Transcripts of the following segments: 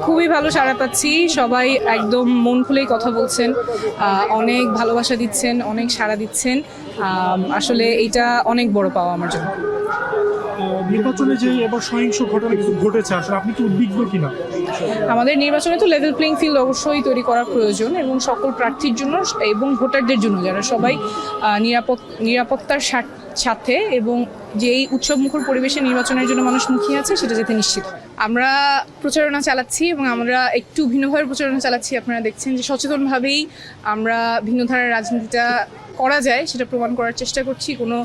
খুবই ভালো সাড়া পাচ্ছি, সবাই একদম মন খুলেই কথা বলছেন, অনেক ভালোবাসা দিচ্ছেন, অনেক সাড়া দিচ্ছেন। আসলে এটা অনেক বড় পাওয়া আমার জন্য। নির্বাচনে যে এবার সহিংস ঘটনা কিছু ঘটেছে, আসলে আপনি কি উদ্বিগ্ন কিনা? আমাদের নির্বাচনে তো লেভেল প্লেইং ফিল্ড অবশ্যই তৈরি করা প্রয়োজন, এবং সকল প্রার্থীর জন্য এবং ভোটারদের জন্য, যারা সবাই নিরাপত্তার সাথে এবং যে এই উৎসবমুখর পরিবেশে নির্বাচনের জন্য মানুষ মুখিয়ে আছে সেটা যাতে নিশ্চিত হয়। আমরা প্রচারণা চালাচ্ছি এবং আমরা একটু ভিন্নভাবে প্রচারণা চালাচ্ছি। আপনারা দেখছেন যে সচেতনভাবেই আমরা ভিন্ন ধারার রাজনীতিটা করা যায় সেটা প্রমাণ করার চেষ্টা করছি। কোনো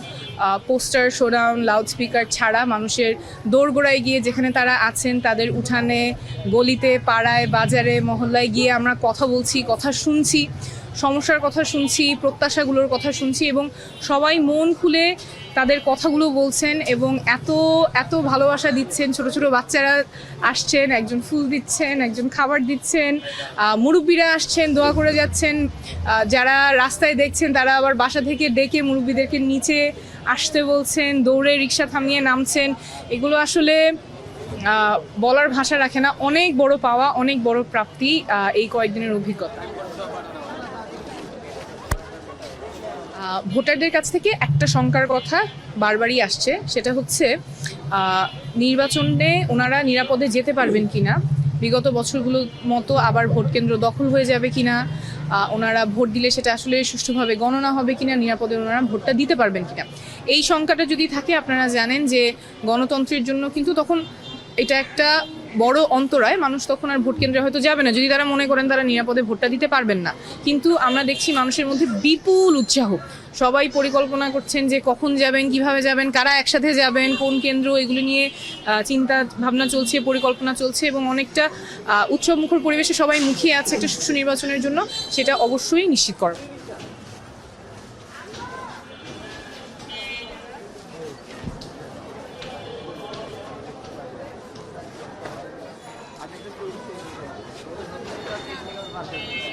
পোস্টার, শোডাউন, লাউডস্পিকার ছাড়া মানুষের দোরগোড়ায় গিয়ে যেখানে তারা আছেন তাদের উঠানে, গলিতে, পাড়ায়, বাজারে, মহল্লায় গিয়ে আমরা কথা বলছি, কথা শুনছি, সমস্যার কথা শুনছি, প্রত্যাশাগুলোর কথা শুনছি, এবং সবাই মন খুলে তাদের কথাগুলো বলছেন এবং এত এত ভালোবাসা দিচ্ছেন। ছোট ছোট বাচ্চারা আসছেন, একজন ফুল দিচ্ছেন, একজন খাবার দিচ্ছেন, মুরব্বীরা আসছেন, দোয়া করে যাচ্ছেন। যারা রাস্তায় দেখছেন তারা আবার বাসা থেকে ডেকে মুরব্বীদেরকে নিচে আসতে বলছেন, দৌড়ে রিক্সা থামিয়ে নামছেন। এগুলো আসলে বলার ভাষা রাখে না। অনেক বড় পাওয়া, অনেক বড় প্রাপ্তি এই কয়েকদিনের অভিজ্ঞতা। ভোটারদের কাছ থেকে একটা শঙ্কার কথা বারবারই আসছে, সেটা হচ্ছে নির্বাচনে ওনারা নিরাপদে যেতে পারবেন কিনা, বিগত বছরগুলোর মতো আবার ভোট কেন্দ্র দখল হয়ে যাবে কিনা, ওনারা ভোট দিলে সেটা আসলে সুষ্ঠুভাবে গণনা হবে কিনা, নিরাপদে ওনারা ভোটটা দিতে পারবেন কিনা। এই শঙ্কাটা যদি থাকে, আপনারা জানেন যে গণতন্ত্রের জন্য কিন্তু তখন এটা একটা বড় অন্তরায়। মানুষ তখন আর ভোট কেন্দ্রে হয়তো যাবে না যদি তারা মনে করেন তারা নিরাপদে ভোটটা দিতে পারবেন না। কিন্তু আমরা দেখছি মানুষের মধ্যে বিপুল উৎসাহ, সবাই পরিকল্পনা করছেন যে কখন যাবেন, কিভাবে যাবেন, কারা একসাথে যাবেন, কোন কেন্দ্র, এগুলি নিয়ে চিন্তা ভাবনা চলছে, পরিকল্পনা চলছে, এবং অনেকটা উৎসবমুখর পরিবেশে সবাই মুখিয়ে আছে একটা সুষ্ঠু নির্বাচনের জন্য। সেটা অবশ্যই নিশ্চিত করা। আগে